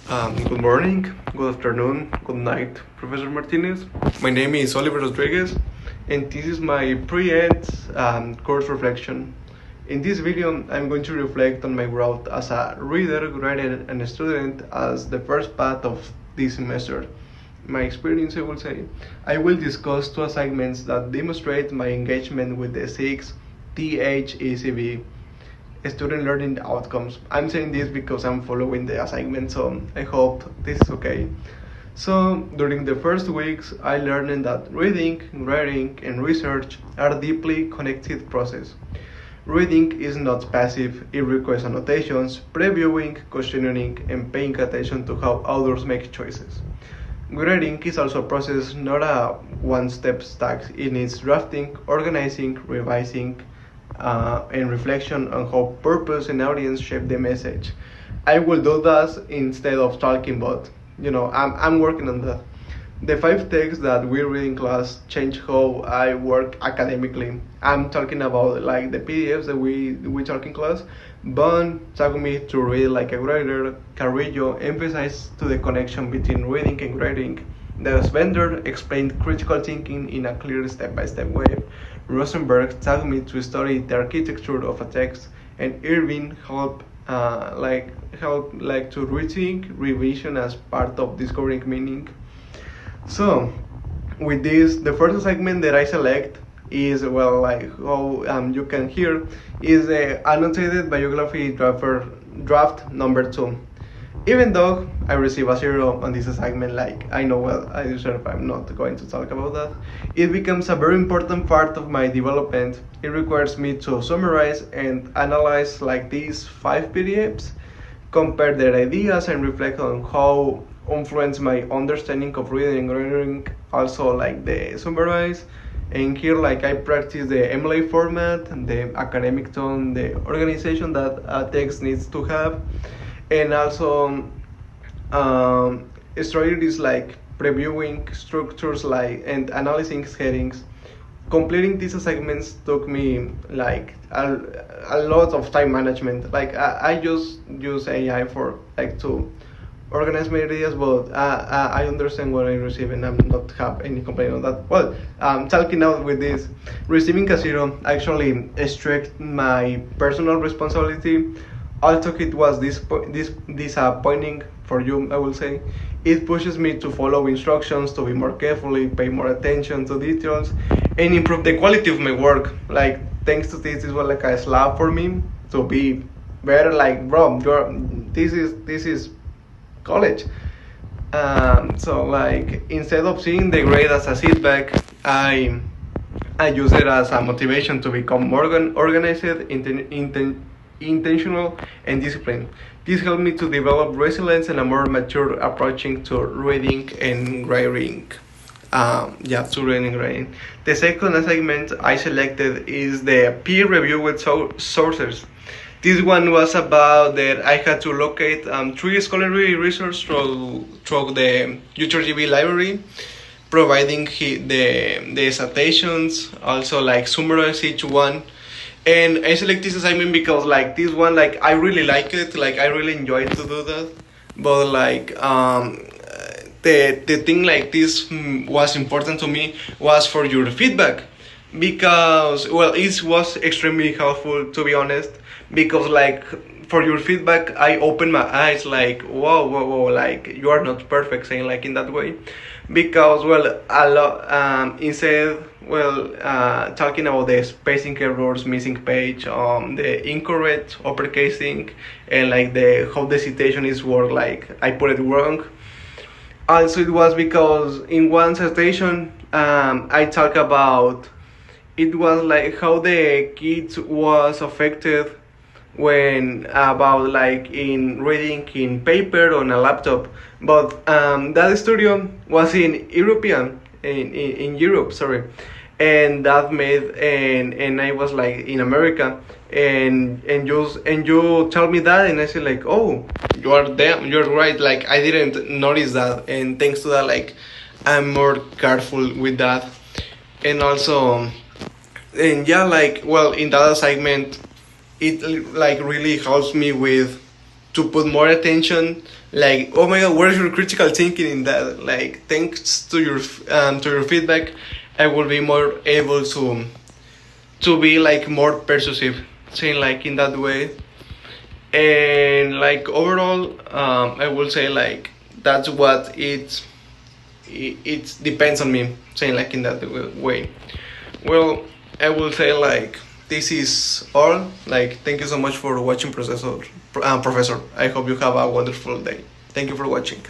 Good morning, good afternoon, good night, Professor Martinez. My name is Oliverr Rodriguez, and this is my pre-end course reflection. In this video, I'm going to reflect on my growth as a reader, writer, and student as the first part of this semester. My experience, I will say. I will discuss two assignments that demonstrate my engagement with the six THECV student learning outcomes. I'm saying this because I'm following the assignment, so I hope this is okay. So during the first weeks, I learned that reading, writing, and research are deeply connected process. Reading is not passive, it requires annotations, previewing, questioning, and paying attention to how others make choices. Writing is also a process, not a one-step stack. It needs drafting, organizing, revising, and reflection on how purpose and audience shape the message. I will do that instead of talking, but I'm working on that. The 5 texts that we read in class change how I work academically. I'm talking about like the PDFs that we talk in class. Bond taught me to read like a writer. Carrillo emphasized to the connection between reading and writing. The Svender explained critical thinking in a clear step-by-step way. Rosenberg taught me to study the architecture of a text, and Irving helped to rethink revision as part of discovering meaning. So, with this, the first segment that I select is how you can hear is the annotated biography draft number 2. Even though I receive a 0 on this assignment, I know well I deserve, I'm not going to talk about that. It becomes a very important part of my development. It requires me to summarize and analyze these 5 PDFs, compare their ideas, and reflect on how influence my understanding of reading and writing. Also the summarize. And here I practice the MLA format, the academic tone, the organization that a text needs to have. And also strategies like previewing structures and analyzing headings. Completing these assignments took me a lot of time management. I just use AI for to organize my ideas, but I understand what I receive and I'm not have any complaint on that. Well, talking out with this, receiving a 0 actually stretched my personal responsibility. Although it was disappointing for you, I will say, it pushes me to follow instructions, to be more carefully, pay more attention to details, and improve the quality of my work. Thanks to this was a slap for me to be better. Bro, this is college. So instead of seeing the grade as a feedback, I use it as a motivation to become more organized, intentional, and disciplined. This helped me to develop resilience and a more mature approaching to reading and writing. To reading and writing. The second assignment I selected is the peer review with sources. This one was about that I had to locate 3 scholarly resources through the UTRGV library, providing the citations, also summarize each one. And I select this assignment because this one I really like it, I really enjoyed to do that. But the thing this was important to me was for your feedback, because it was extremely helpful, to be honest, because for your feedback I opened my eyes whoa, you are not perfect, saying in that way, because a lot instead talking about the spacing errors, missing page, the incorrect uppercasing, and how the citation is worked, I put it wrong. Also, it was because in one citation I talk about it was how the kids was affected when about in reading in paper on a laptop, but that studio was in Europe, sorry, and that made and I was in America, and you tell me that, and I said oh, you're right, I didn't notice that, and thanks to that I'm more careful with that. And also, and in that assignment it really helps me with to put more attention like, oh my god, where's your critical thinking in that? Like, thanks to your feedback, I will be more able to be like more persuasive, saying like in that way. And like overall, I will say like that's what it depends on me, saying like in that way. Well, I will say like this is all. Like, thank you so much for watching, Professor. I hope you have a wonderful day. Thank you for watching.